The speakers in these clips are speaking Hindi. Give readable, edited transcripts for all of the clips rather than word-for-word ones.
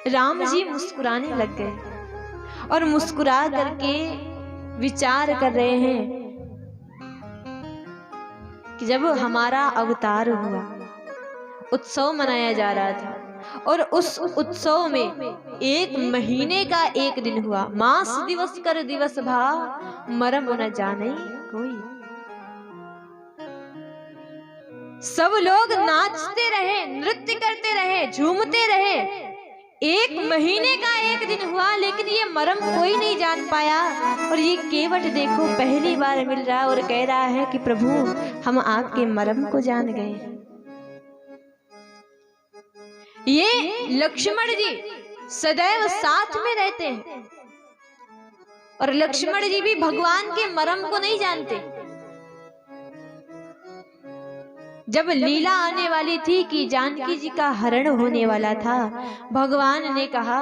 राम जी मुस्कुराने लग गए और मुस्कुरा करके विचार कर रहे हैं कि जब हमारा अवतार हुआ, उत्सव मनाया जा रहा था और उस उत्सव में 1 महीने का 1 दिन हुआ। मास दिवस कर दिवस भा, मरम न जाने कोई। सब लोग नाचते रहे, नृत्य करते रहे, झूमते रहे। 1 महीने का 1 दिन हुआ, लेकिन ये मरम कोई नहीं जान पाया। और ये केवट देखो पहली बार मिल रहा है और कह रहा है कि प्रभु हम आपके मरम को जान गए। ये लक्ष्मण जी सदैव साथ में रहते हैं और लक्ष्मण जी भी भगवान के मरम को नहीं जानते। जब लीला आने वाली थी कि जानकी जी का हरण होने वाला था, भगवान ने कहा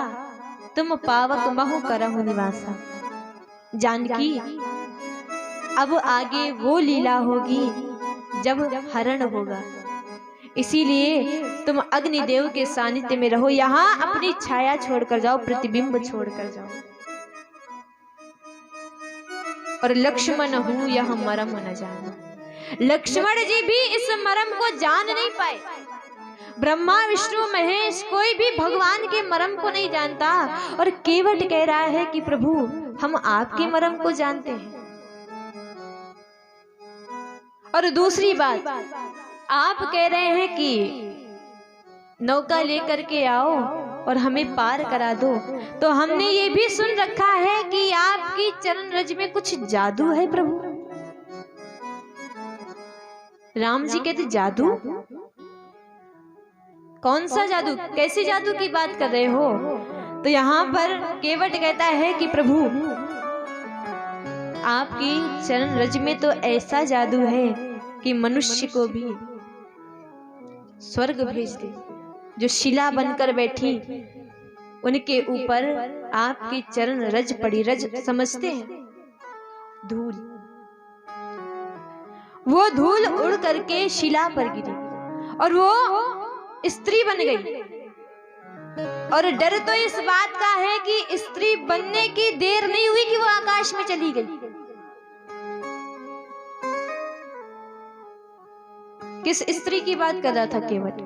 तुम पावक महु करहु निवासा। जानकी अब आगे वो लीला होगी जब हरण होगा, इसीलिए तुम अग्निदेव के सानिध्य में रहो, यहाँ अपनी छाया छोड़कर जाओ, प्रतिबिंब छोड़कर जाओ। और लक्ष्मण हूं यह मरम न जाना। लक्ष्मण जी भी इस मरम को जान नहीं पाए। ब्रह्मा विष्णु महेश कोई भी भगवान के मरम को नहीं जानता। और केवट कह रहा है कि प्रभु हम आपके मरम को जानते हैं। और दूसरी बात, आप कह रहे हैं कि नौका लेकर के आओ और हमें पार करा दो, तो हमने ये भी सुन रखा है कि आपकी चरण रज में कुछ जादू है प्रभु। राम जी कहते जादू? कौन सा जादू, कैसे जादू की बात कर रहे हो? तो यहाँ पर केवट कहता है कि प्रभु आपकी चरण रज में तो ऐसा जादू है कि मनुष्य को भी स्वर्ग भेज दे। जो शिला बनकर बैठी उनके ऊपर आपकी चरण रज पड़ी। रज समझते हैं? धूल। वो धूल उड़ करके शिला पर गिरी और वो स्त्री बन गई। और डर तो इस बात का है कि स्त्री बनने की देर नहीं हुई कि वो आकाश में चली गई। किस स्त्री की बात कर रहा था केवट?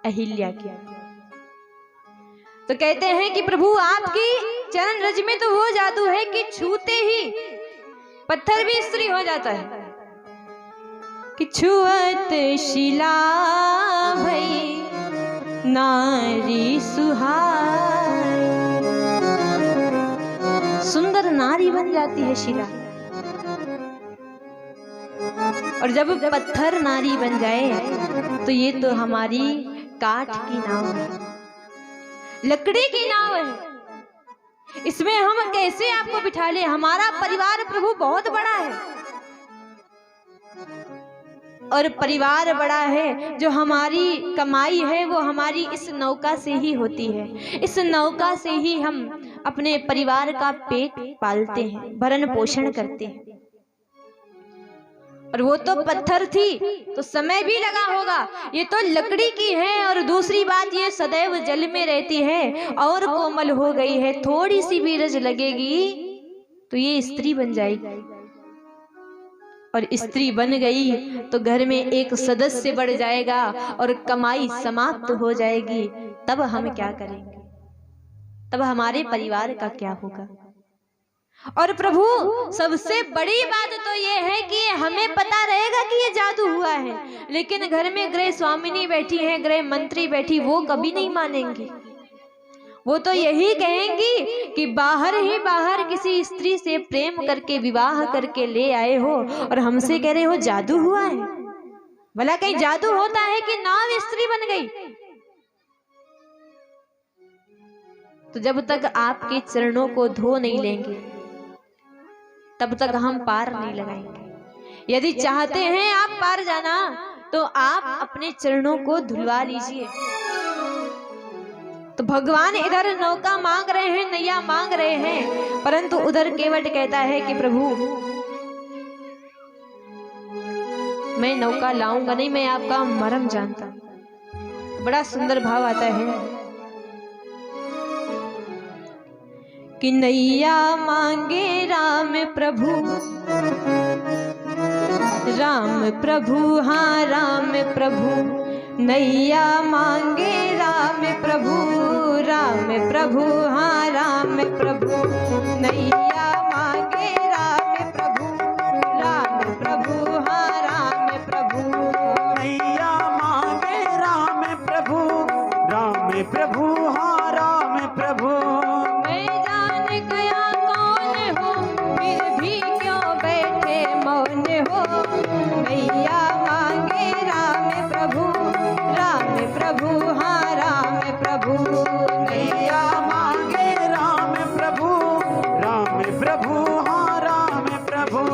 अहिल्या की। तो कहते हैं कि प्रभु आपकी चरण रज में तो वो जादू है कि छूते ही पत्थर भी स्त्री हो जाता है। कि छुअत शिला भई नारी सुहाई। सुंदर नारी बन जाती है शिला। और जब पत्थर नारी बन जाए तो ये तो हमारी काठ की नाव है, लकड़ी की नाव है। इसमें हम कैसे आपको बिठा ले? हमारा परिवार प्रभु बहुत बड़ा है और परिवार बड़ा है। जो हमारी कमाई है वो हमारी इस नौका से ही होती है। इस नौका से ही हम अपने परिवार का पेट पालते हैं, भरण पोषण करते हैं। और वो तो पत्थर थी तो समय भी लगा होगा, ये तो लकड़ी की है। और दूसरी बात, ये सदैव जल में रहती है और कोमल हो गई है। थोड़ी सी भी रज लगेगी तो ये स्त्री बन जाएगी। और स्त्री बन गई तो घर में एक सदस्य बढ़ जाएगा और कमाई समाप्त हो जाएगी। तब हम क्या करेंगे? तब हमारे परिवार का क्या होगा? और प्रभु सबसे बड़ी बात तो ये है कि हमें पता रहेगा कि ये जादू हुआ है, लेकिन घर में गृह स्वामिनी बैठी है, गृह मंत्री बैठी, वो कभी नहीं मानेंगी। वो तो यही कहेंगी कि बाहर ही बाहर किसी स्त्री से प्रेम करके विवाह करके ले आए हो और हमसे कह रहे हो जादू हुआ है। भला कहीं जादू होता है कि नाव स्त्री बन गई? तो जब तक आपके चरणों को धो नहीं लेंगे तब तक हम पार नहीं लगाएंगे। यदि चाहते हैं आप पार जाना तो आप अपने चरणों को धुलवा लीजिए। तो भगवान इधर नौका मांग रहे हैं, नैया मांग रहे हैं, परंतु उधर केवट कहता है कि प्रभु मैं नौका लाऊंगा नहीं, मैं आपका मरम जानता। बड़ा सुंदर भाव आता है कि नैया मांगे राम प्रभु, राम प्रभु हाँ राम प्रभु, नैया मांगे राम प्रभु, राम प्रभु हाँ राम प्रभु, नैया मांगे राम प्रभु, राम प्रभु हाँ राम प्रभु, नैया मांगे राम प्रभु, राम प्रभु हाँ राम प्रभु। मैं जान गया कौन हो, फिर भी क्यों बैठे मौन हो, नैया मांगे राम प्रभु, राम प्रभु हाँ राम प्रभु, नैया मांगे राम प्रभु, राम प्रभु हाँ राम प्रभु।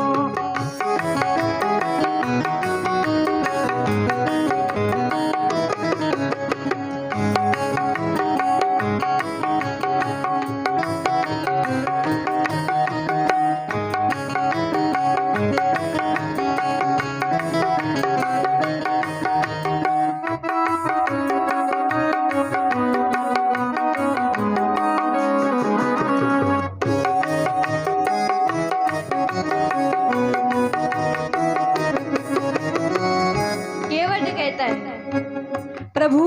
केवट कहता है प्रभु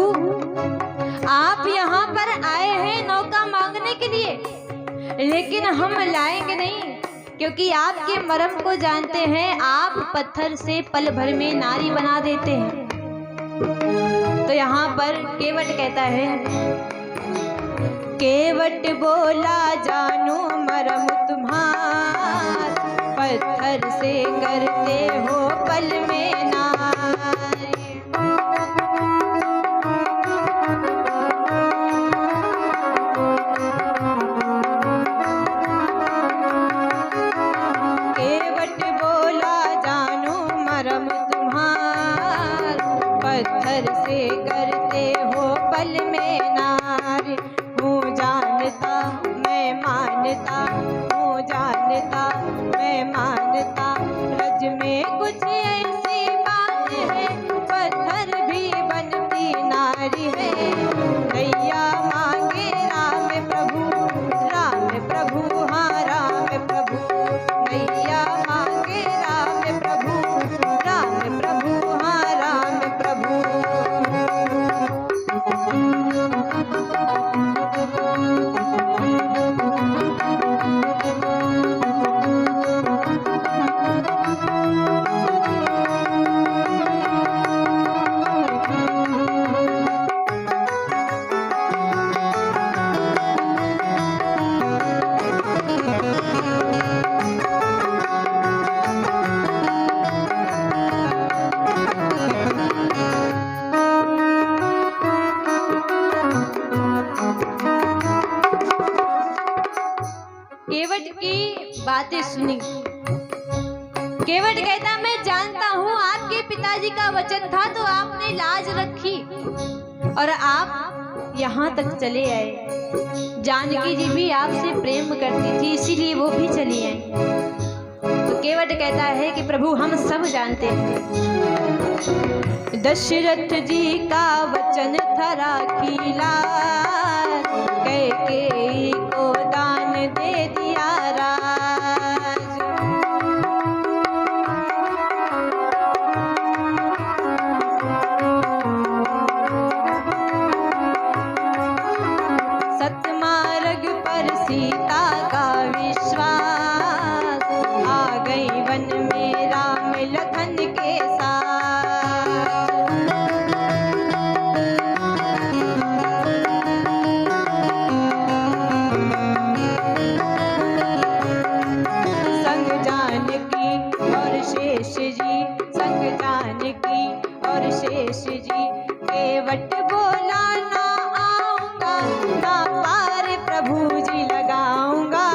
आप यहाँ पर आए हैं नौका मांगने के लिए, लेकिन हम लाएंगे नहीं, क्योंकि आपके मर्म को जानते हैं, आप पत्थर से पल भर में नारी बना देते हैं। तो यहाँ पर केवट कहता है, केवट बोला जानू मर्म तुम्हार, पत्थर से करते हो पल में नारी। केवट बोला जानू मर्म तुम्हार, पत्थर से करते हो पल में नारी। हूँ जानता मैं मानता, हूँ जानता मैं मानता, रज में कुछ ऐसी बात है, पत्थर भी बनती नारी है। नैया मांगे राम प्रभु, राम प्रभु हाँ राम प्रभु, नैया मांगे राम प्रभु, राम प्रभु हाँ राम प्रभु। केवट की बातें सुनी। केवट कहता मैं जानता हूँ आपके पिताजी का वचन था तो आपने लाज रखी और आप यहाँ तक चले आए। जानकी जी भी आपसे प्रेम करती थी, इसीलिए वो भी चली आई। तो केवट कहता है कि प्रभु हम सब जानते हैं, दशरथ जी का वचन था राखीला, कैकेयी को दान दे दिया राज। सतमार्ग पर सीता का विश्वास, आ गई वन में राम लखन के साथ। संग जानकी और शेष जी, संग जानकी और शेष जी, केवट बोला ना आऊंगा, ना पार प्रभु जी लगाऊंगा।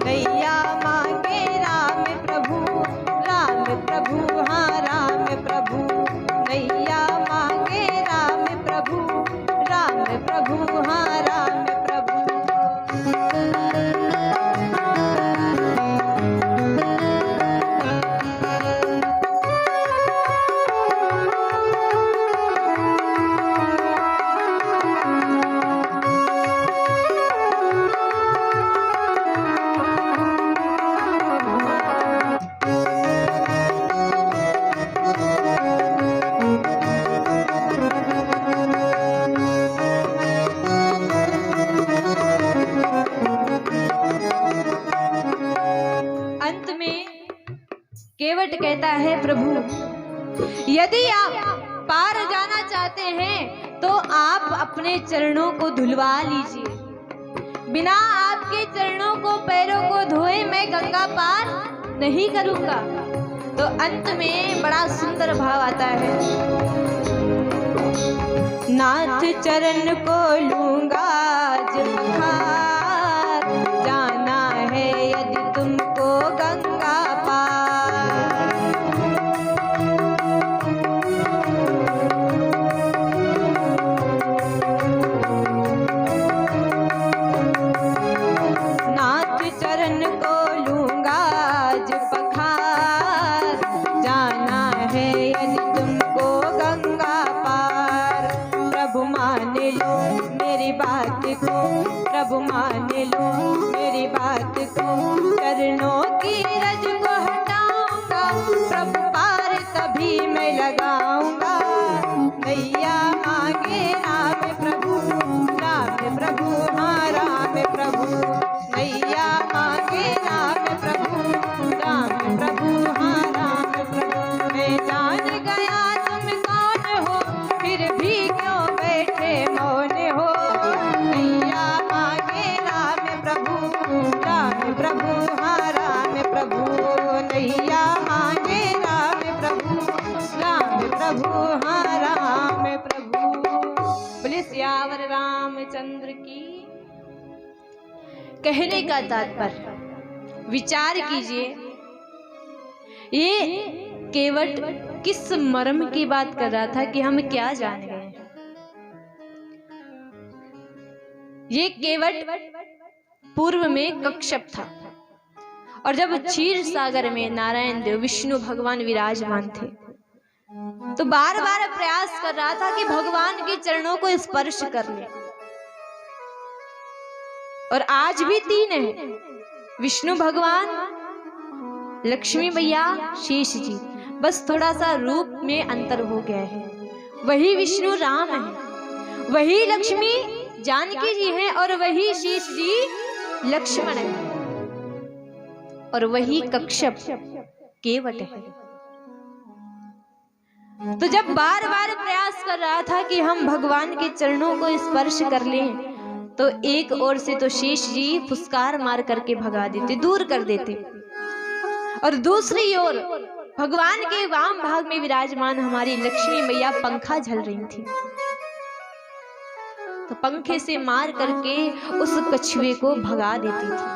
नैया मांगे राम प्रभु, राम प्रभु हाँ राम प्रभु, नैया मांगे राम प्रभु, राम प्रभु हाँ राम प्रभु। केवट कहता है प्रभु, यदि आप पार जाना चाहते हैं तो आप अपने चरणों को धुलवा लीजिए। बिना आपके चरणों को, पैरों को धोए मैं गंगा पार नहीं करूंगा। तो अंत में बड़ा सुंदर भाव आता है, नाथ चरण को लूंगा आज पखार, जाना है यदि तुमको गंगा पार। नाथ चरण को लूंगा आज पखार, जाना है यदि तुमको गंगा पार। प्रभु मान लो मेरी बात को, प्रभु मान लो मेरी बात को, चरणों की रज को हटाऊंगा, प्रभु पार तभी मैं लगाऊंगा। नैया मांगे राम प्रभु, राम प्रभु हाँ राम प्रभु, नैया मांगे राम प्रभु, राम प्रभु हाँ राम प्रभु। मैं जान गया तुम कौन हो, फिर भी क्यों बैठे मौन हो। नैया मांगे राम प्रभु, राम प्रभु हाँ राम प्रभु, नैया मांगे राम प्रभु, राम प्रभु हाँ राम प्रभु। बोले सियावर रामचंद्र की। कहने का तात्पर्य विचार कीजिए, ये केवट किस मर्म की बात कर रहा था कि हम क्या जान गए। ये केवट पूर्व में कश्यप था, और जब क्षीर सागर में नारायण देव विष्णु भगवान विराजमान थे तो बार बार प्रयास कर रहा था कि भगवान के चरणों को स्पर्श कर ले। और आज भी तीन है, विष्णु भगवान, लक्ष्मी मैया, शेष जी, बस थोड़ा सा रूप में अंतर हो गया है। वही विष्णु राम है, वही लक्ष्मी जानकी जी हैं, और वही शेष जी लक्ष्मण है, और वही कश्यप केवट है। तो जब बार बार प्रयास कर रहा था कि हम भगवान के चरणों को स्पर्श कर लें, तो एक ओर से तो शेष जी फुसकार मार करके भगा देते, दूर कर देते, और दूसरी ओर भगवान के वाम भाग में विराजमान हमारी लक्ष्मी मैया पंखा झल रही थी, तो पंखे से मार करके उस कछुए को भगा देती थी।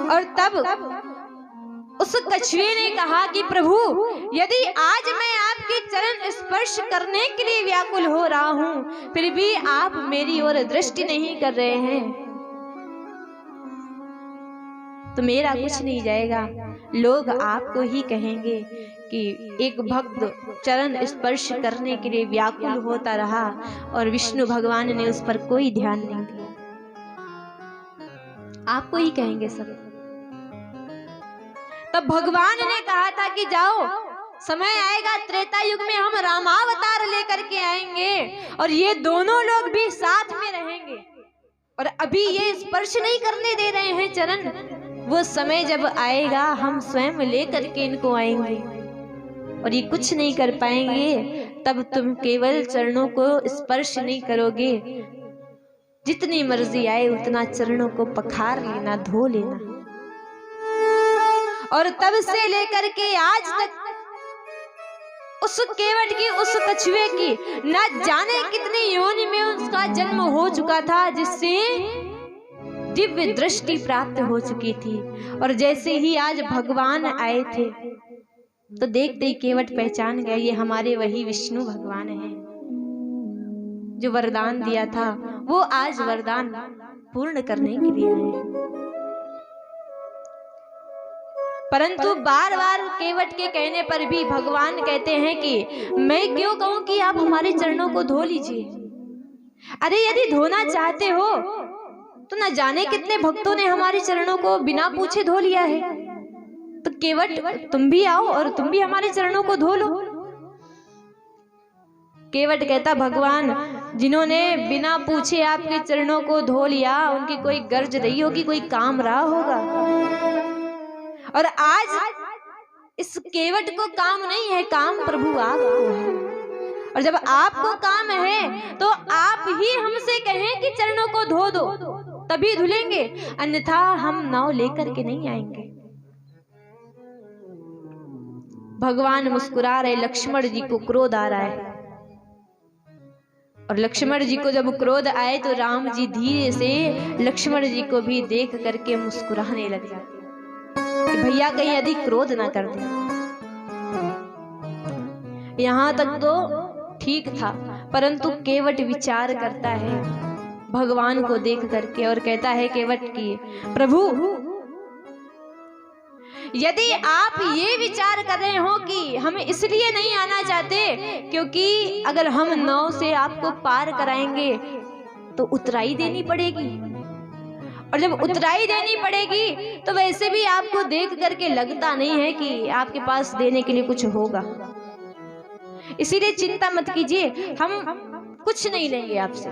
और तब उस कछुए ने कहा कि प्रभु, यदि आज मैं आपके चरण स्पर्श करने के लिए व्याकुल हो रहा हूं, फिर भी आप मेरी ओर दृष्टि नहीं कर रहे हैं, तो मेरा कुछ नहीं जाएगा। लोग आपको ही कहेंगे कि एक भक्त चरण स्पर्श करने के लिए व्याकुल होता रहा और विष्णु भगवान ने उस पर कोई ध्यान नहीं दिया। आपको ही कहेंगे सब। तब भगवान ने कहा था कि जाओ, समय आएगा त्रेता युग में हम रामावतार लेकर के आएंगे और ये दोनों लोग भी साथ में रहेंगे, और अभी ये स्पर्श नहीं करने दे रहे हैं चरण। वो समय जब आएगा हम स्वयं लेकर के इनको आएंगे और ये कुछ नहीं कर पाएंगे, तब तुम केवल चरणों को स्पर्श नहीं करोगे, जितनी मर्जी आए उतना चरणों को पखार लेना, धो लेना। और तब से लेकर के आज तक उस केवट की, उस कछुए की न जाने कितनी योनि में उसका जन्म हो चुका था, जिससे दिव्य दृष्टि प्राप्त हो चुकी थी। और जैसे ही आज भगवान आए थे तो देखते ही केवट पहचान गया, ये हमारे वही विष्णु भगवान हैं। जो वरदान दिया था वो आज वरदान पूर्ण करने के लिए आए। परंतु बार बार केवट के कहने पर भी भगवान कहते हैं कि मैं क्यों कहूं कि आप हमारे चरणों को धो लीजिए। अरे यदि धोना चाहते हो तो न जाने कितने भक्तों ने हमारे चरणों को बिना पूछे धो लिया है, तो केवट तुम भी आओ और तुम भी हमारे चरणों को धो लो। केवट कहता, भगवान जिन्होंने बिना पूछे आपके चरणों को धो लिया उनकी कोई गर्ज रही होगी, कोई काम रहा होगा। और आज इस केवट को काम नहीं है, काम प्रभु आपको है। और जब आपको काम है तो आप ही हमसे कहें कि चरणों को धो दो, तभी धुलेंगे, अन्यथा हम नाव लेकर के नहीं आएंगे। भगवान मुस्कुरा रहे, लक्ष्मण जी को क्रोध आ रहा है। और लक्ष्मण जी को जब क्रोध आए तो राम जी धीरे से लक्ष्मण जी को भी देख करके मुस्कुराने लग जाते कि भैया कहीं अधिक क्रोध ना कर दे। यहां तक तो ठीक था, परंतु केवट विचार करता है भगवान को देख करके और कहता है केवट की, प्रभु यदि आप ये विचार कर रहे हो कि हम इसलिए नहीं आना चाहते क्योंकि अगर हम नाव से आपको पार कराएंगे तो उतराई देनी पड़ेगी, और जब उतराई देनी पड़ेगी तो वैसे भी आपको देख करके लगता नहीं है कि आपके पास देने के लिए कुछ होगा, इसीलिए चिंता मत कीजिए, हम कुछ नहीं लेंगे आपसे।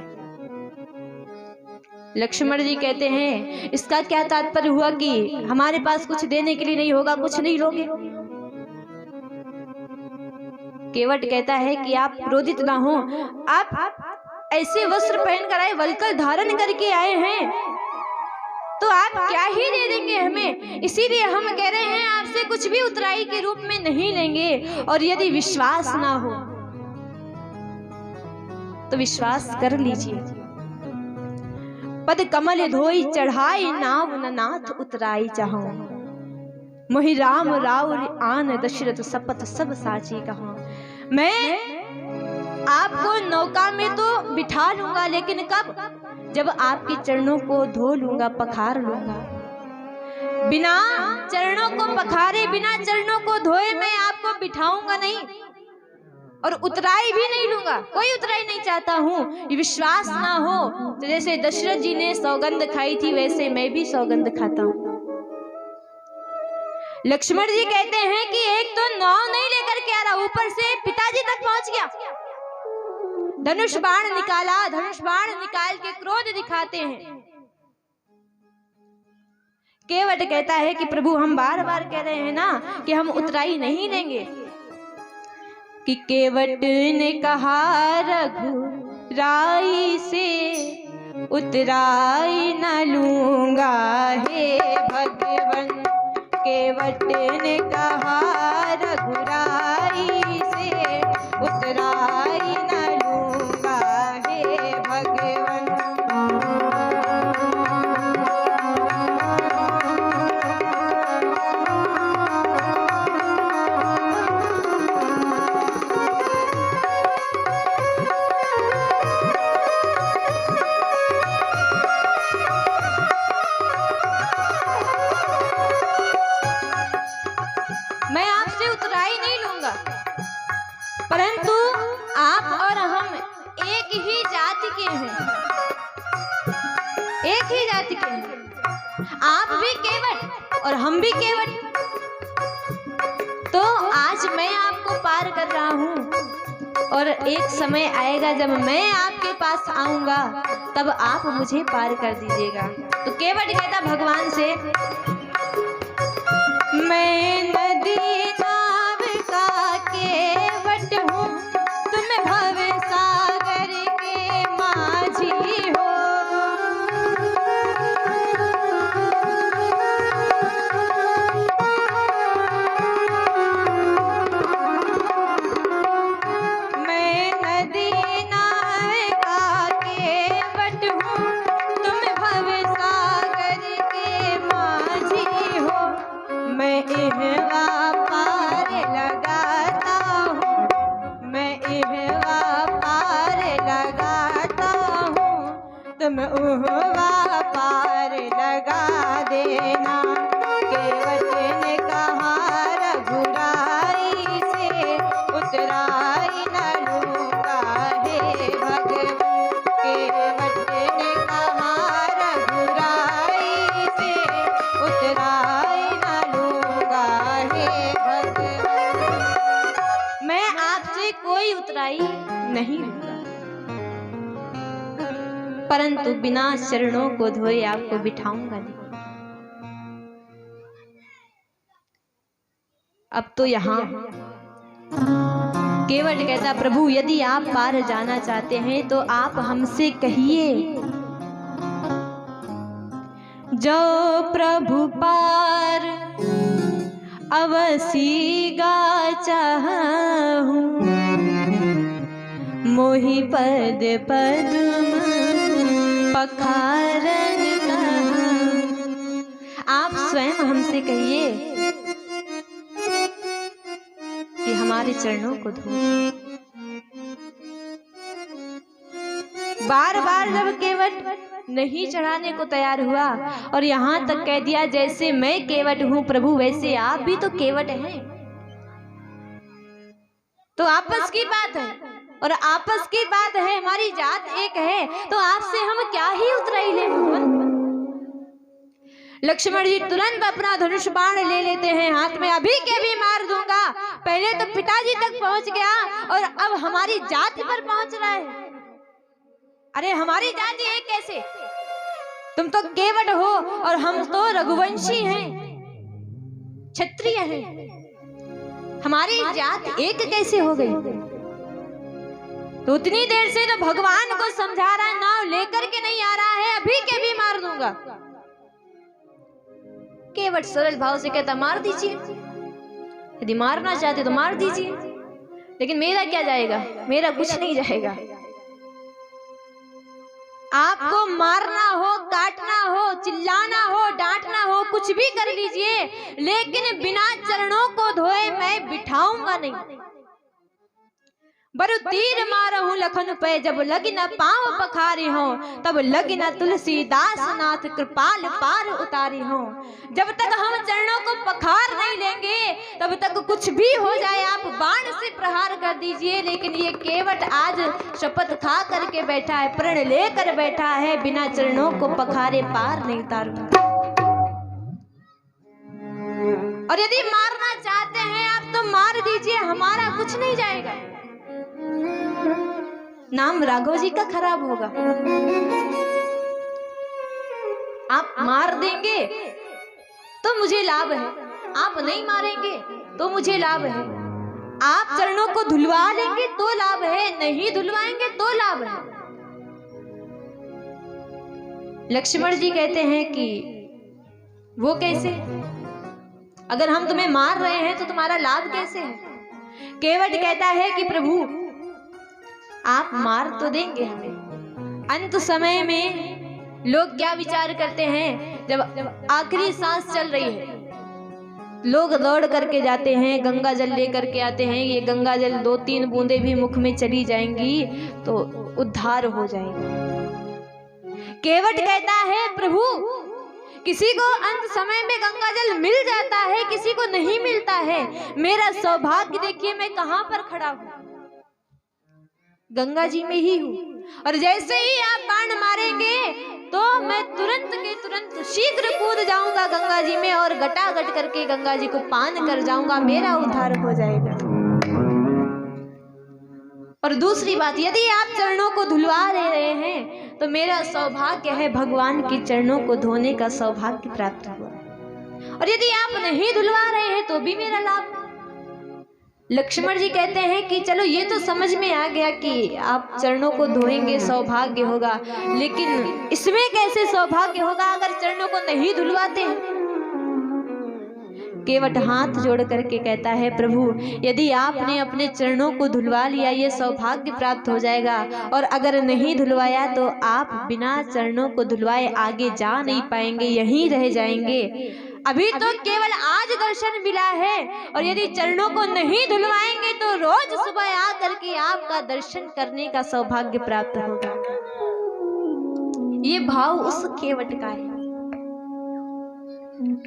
लक्ष्मण जी कहते हैं इसका क्या तात्पर्य हुआ कि हमारे पास कुछ देने के लिए नहीं होगा, कुछ नहीं लोगे? केवट कहता है कि आप क्रोधित ना हो, आप ऐसे वस्त्र पहन कर आए, वल्कल धारण करके आए हैं, तो आप क्या ही दे देंगे हमें, इसीलिए हम कह रहे हैं आपसे कुछ भी उतराई के रूप में नहीं लेंगे। और यदि विश्वास ना हो तो विश्वास कर लीजिए, पद कमल धोई चढ़ाई नाव न नाथ उतराई चाहो, मोहि राम राव आन दशरथ सपथ सब साची कहो। मैं आपको नौका में तो बिठा लूंगा, लेकिन कब? जब आपके चरणों को धो लूंगा, पखार लूंगा। बिना चरणों को पखारे, बिना चरणों को धोए मैं आपको बिठाऊंगा नहीं, और उतराई भी नहीं लूंगा, कोई उतराई नहीं चाहता हूँ। ये विश्वास ना हो तो जैसे दशरथ जी ने सौगंध खाई थी वैसे मैं भी सौगंध खाता हूँ। लक्ष्मण जी कहते हैं कि एक तो नाव नहीं लेकर के आ रहा, ऊपर से पिताजी तक पहुंच गया, धनुष बाण निकाला, धनुष बाण निकाल के क्रोध दिखाते हैं। केवट कहता है कि प्रभु हम बार बार कह रहे हैं ना कि हम उतराई नहीं लेंगे। कि केवट ने कहा रघुराई से उतराई न लूंगा हे भगवन, केवट ने कहा रघुराई से उतराई न लूंगा हे भगवन। परंतु आप और हम एक ही जाति के हैं, एक ही जाति के हैं, आप भी केवट और हम भी केवट। तो आज मैं आपको पार कर रहा हूँ और एक समय आएगा जब मैं आपके पास आऊंगा तब आप मुझे पार कर दीजिएगा। तो केवट कहता भगवान से, मैं नदी नाव का केवट हूँ, तुम भव सागर के माझी हो। मैं नदी नाव का केवट हूँ, तुम भव सागर के माझी हो। मैं इहवा पार लगाता हूँ, मैं इहवा पार लगाता हूँ, तुम उहवा पार लगा देना। केवट ने कहा रघुराई से उतराई न लूंगा हे भगवन, केवट ने कहा रघुराई से उतराई न लूंगा हे भगवन। मैं आपसे कोई उतराई नहीं लूंगा, परंतु बिना चरणों को धोए आपको बिठाऊंगा नहीं। अब तो यहाँ केवट कहता, प्रभु यदि आप पार जाना चाहते हैं तो आप हमसे कहिए। जो प्रभु पार अवसी गा चाहूं, मोहि पद पद्म पखारन कहूं। आप स्वयं हमसे कहिए कि हमारे चरणों को धो। बार बार जब केवट नहीं चढ़ाने को तैयार हुआ और यहाँ तक कह दिया, जैसे मैं केवट हूँ प्रभु वैसे आप भी तो केवट हैं। तो आपस की बात है, और आपस की बात है, हमारी जात एक है, तो आपसे हम क्या ही उतराई ले। लक्ष्मण जी तुरंत अपना धनुष बाण ले लेते हैं हाथ में, अभी के भी मार दूंगा। पहले तो पिताजी तक पहुंच गया और अब हमारी जाति पर पहुंच रहा है। अरे हमारी जाति है कैसे? तुम तो केवट हो और हम तो रघुवंशी हैं, क्षत्रिय हैं। हमारी जात एक कैसे हो गई? तो उतनी देर से तो भगवान को समझा रहा है, नाव लेकर के नहीं आ रहा है, अभी के भी मार दूंगा। केवट सरल भाव से कहता, मार दीजिए, यदि मारना चाहते तो मार दीजिए, लेकिन मेरा क्या जाएगा? मेरा कुछ नहीं जाएगा। आपको मारना हो, काटना हो, चिल्लाना हो, डांटना हो, कुछ भी कर लीजिए, लेकिन बिना चरणों को धोए मैं बिठाऊंगा नहीं। बरु तीर मारहूं लखन पे, जब लगी न पांव पखारी हो, तब लगी न तुलसीदास नाथ कृपाल पार उतारी हो। जब तक हम चरणों को पखार नहीं लेंगे तब तक कुछ भी हो जाए, आप बाण से प्रहार कर दीजिए, लेकिन ये केवट आज शपथ खा करके बैठा है, प्रण लेकर बैठा है, बिना चरणों को पखारे पार नहीं उतारूंगा। और यदि मारना चाहते हैं आप तो मार दीजिए, हमारा कुछ नहीं जाएगा। नाम राघव जी का खराब होगा। आप मार देंगे तो मुझे लाभ है, आप नहीं मारेंगे तो मुझे लाभ है। आप चरणों को धुलवा लेंगे तो लाभ है, नहीं धुलवाएंगे तो लाभ है। लक्ष्मण जी कहते हैं कि वो कैसे? अगर हम तुम्हें मार रहे हैं तो तुम्हारा लाभ कैसे है? केवट कहता है कि प्रभु आप मार तो देंगे हमें, अंत समय में लोग क्या विचार करते हैं, जब आखिरी सांस चल रही है, लोग दौड़ करके जाते हैं, गंगा जल लेकर के आते हैं, ये गंगा जल 2-3 बूंदे भी मुख में चली जाएंगी तो उद्धार हो जाएगा। केवट कहता है प्रभु किसी को अंत समय में गंगा जल मिल जाता है, किसी को नहीं मिलता है। मेरा सौभाग्य देखिए, मैं कहां पर खड़ा हूं, गंगा जी में ही हूं। और जैसे ही आप बाण मारेंगे तो मैं तुरंत के तुरंत शीघ्र कूद जाऊंगा गंगा जी में और गटागट करके गंगा जी को पान कर जाऊंगा, मेरा उद्धार हो जाएगा। और दूसरी बात, यदि आप चरणों को धुलवा रहे हैं तो मेरा सौभाग्य है, भगवान के चरणों को धोने का सौभाग्य प्राप्त हुआ। और यदि आप नहीं धुलवा रहे हैं तो भी मेरा लाभ। लक्ष्मण जी कहते हैं कि चलो ये तो समझ में आ गया कि आप चरणों को धोएंगे सौभाग्य होगा, लेकिन इसमें कैसे सौभाग्य होगा अगर चरणों को नहीं धुलवाते हैं? केवट हाथ जोड़ करके कहता है प्रभु यदि आपने अपने चरणों को धुलवा लिया ये सौभाग्य प्राप्त हो जाएगा, और अगर नहीं धुलवाया तो आप बिना चरणों को धुलवाए आगे जा नहीं पाएंगे, यहीं रह जाएंगे। अभी तो केवल आज दर्शन मिला है, और यदि चरणों को नहीं धुलवाएंगे तो रोज सुबह आ करके आपका दर्शन करने का सौभाग्य प्राप्त होगा। ये भाव उस केवट का है।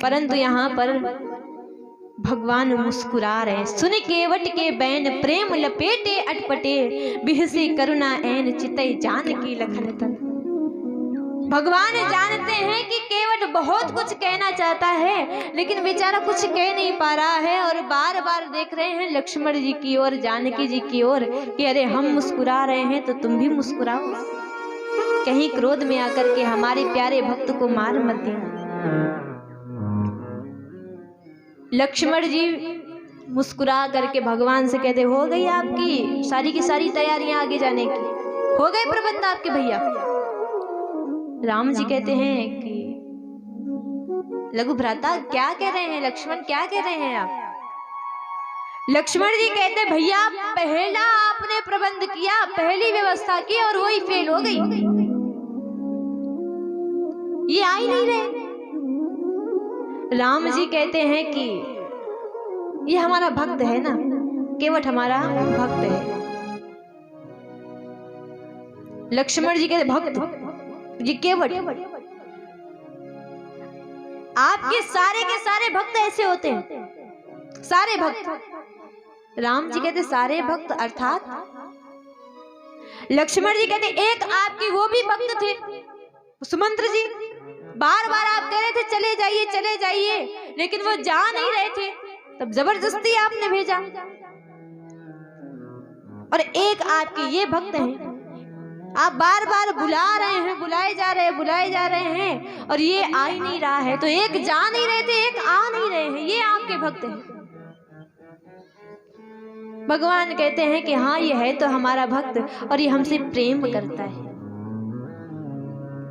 परंतु यहाँ पर भगवान मुस्कुरा रहे। सुन केवट के बैन प्रेम लपेटे अटपटे, बिहसी करुणा ऐन चितई जान की लखन तन। भगवान जानते हैं कि केवट बहुत कुछ कहना चाहता है, लेकिन बेचारा कुछ कह नहीं पा रहा है, और बार बार देख रहे हैं लक्ष्मण जी की ओर, जानकी जी की ओर कि अरे हम मुस्कुरा रहे हैं तो तुम भी मुस्कुराओ, कहीं क्रोध में आकर के हमारे प्यारे भक्त को मार मत देना। लक्ष्मण जी मुस्कुरा करके भगवान से कहते, हो गई आपकी सारी की सारी तैयारियां आगे जाने की, हो गए प्रबंध आपके भैया? राम जी कहते हैं कि लघु भ्राता क्या कह रहे हैं, लक्ष्मण क्या कह रहे हैं आप? लक्ष्मण जी कहते, भैया पहला आपने प्रबंध किया, पहली व्यवस्था की और वही फेल हो गई, ये आ ही नहीं रहे। राम जी कहते हैं कि ये हमारा भक्त है ना, केवट हमारा भक्त है। लक्ष्मण जी कहते, भक्त ये केवट? आपके सारे के सारे भक्त ऐसे होते हैं, सारे भक्त। राम जी कहते, सारे भक्त अर्थात? लक्ष्मण जी कहते, एक आपकी वो भी भक्त थे सुमंत्र जी, बार बार आप कह रहे थे चले जाइए चले जाइए, लेकिन वो जा नहीं रहे थे, तब जबरदस्ती आपने भेजा। और एक आपके ये भक्त हैं, आप बार बार बुला रहे हैं, बुलाए जा रहे हैं और ये आ ही नहीं रहा है, तो एक जा नहीं रहे थे, एक आ नहीं रहे हैं, ये आपके भक्त हैं। भगवान कहते हैं कि हाँ ये है तो हमारा भक्त और ये हमसे प्रेम करता है,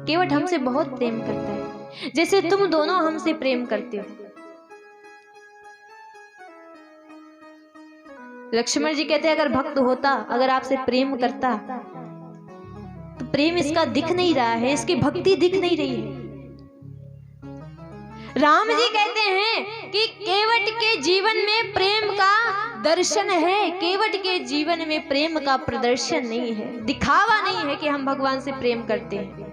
केवट हमसे बहुत प्रेम करता है, जैसे तुम दोनों हमसे प्रेम करते हो। लक्ष्मण जी कहते हैं, अगर भक्त होता, अगर आपसे प्रेम करता, तो प्रेम इसका दिख नहीं रहा है, इसकी भक्ति दिख नहीं रही है। राम जी कहते हैं कि केवट के जीवन में प्रेम का दर्शन है, केवट के जीवन में प्रेम का प्रदर्शन नहीं है, दिखावा नहीं है कि हम भगवान से प्रेम करते हैं।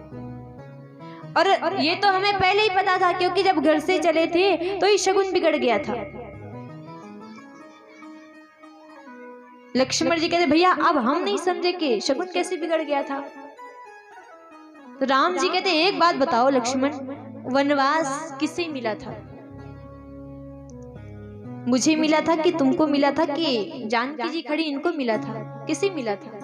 और ये तो हमें पहले ही पता था, क्योंकि जब घर से चले थे तो ये शगुन बिगड़ गया था। लक्ष्मण जी कहते, भैया अब हम नहीं समझे कि शगुन कैसे बिगड़ गया था। तो राम जी कहते, एक बात बताओ लक्ष्मण, वनवास किसे मिला था? मुझे मिला था कि तुमको मिला था कि जानकी जी खड़ी इनको मिला था, किसे मिला था?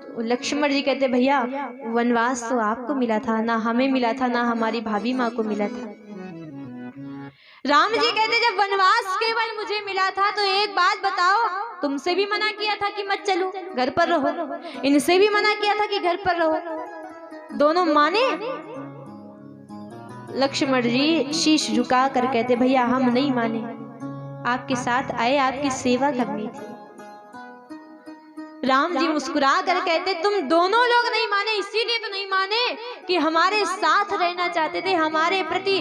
तो लक्ष्मण जी कहते, भैया वनवास तो आपको मिला था, ना हमें मिला था, ना हमारी भाभी माँ को मिला था। राम जी कहते, जब वनवास केवल मुझे मिला था तो एक बात बताओ, तुमसे भी मना किया था कि मत चलो, घर पर रहो, इनसे भी मना किया था कि घर पर रहो, दोनों माने? लक्ष्मण जी शीश झुका कर कहते, भैया हम नहीं माने, आपके साथ आए, आपकी सेवा करनी थी। राम जी मुस्कुरा कर कहते, तुम दोनों लोग नहीं माने, इसीलिए तो नहीं माने कि हमारे साथ रहना चाहते थे, हमारे प्रति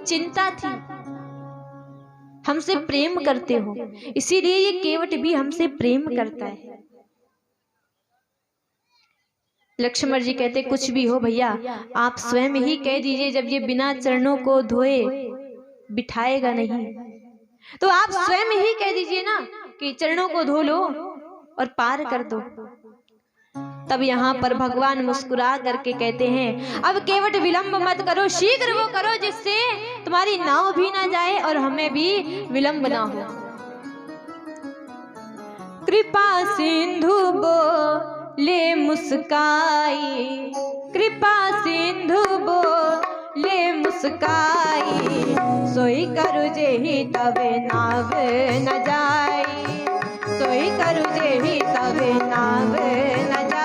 चिंता थी, हमसे प्रेम करते हो, इसीलिए ये केवट भी हमसे प्रेम करता है। लक्ष्मण जी कहते, कुछ भी हो भैया, आप स्वयं ही कह दीजिए, जब ये बिना चरणों को धोए बिठाएगा नहीं, तो आप स्वयं ही कह दीजिए ना कि चरणों को धो लो और पार कर दो। तब यहाँ पर भगवान मुस्कुरा करके कहते हैं, अब केवट विलंब मत करो, शीघ्र वो करो जिससे तुम्हारी नाव भी ना जाए और हमें भी विलंब ना हो। कृपा सिंधु बोले मुस्काई, कृपा सिंधु बोले मुस्काई, सोई करु जेहि तबे नाव न जाई, सोई करु जेहि तबे नाव न जाई।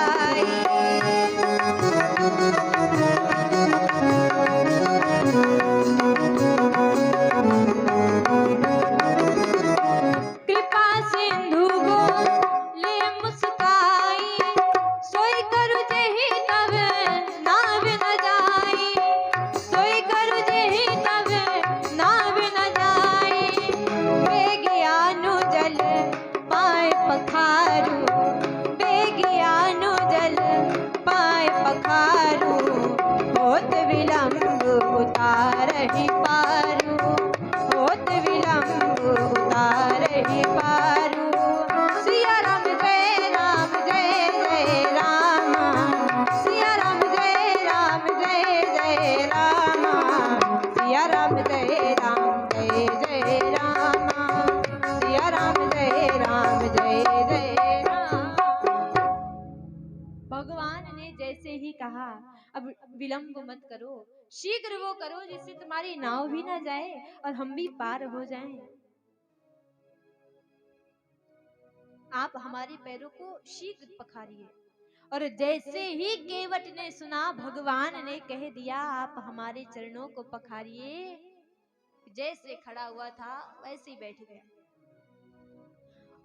कहा, अब विलंब मत करो, शीघ्र वो करो जिससे तुम्हारी नाव भी ना जाए और हम भी पार हो जाएं। आप हमारे पैरों को शीघ्र पखारिए। और जैसे ही केवट ने सुना, भगवान ने कह दिया आप हमारे चरणों को पखारिए। जैसे खड़ा हुआ था वैसे ही बैठ गया।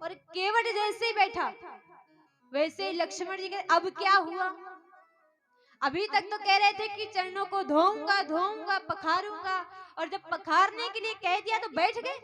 और केवट जैसे ही बैठा वैसे ही लक्ष्मण जी के अब क्या हुआ? अभी तक तो कह रहे थे कि चरणों को धोऊंगा धोऊंगा पखारूंगा, और जब पखारने के लिए कह दिया तो बैठ गए।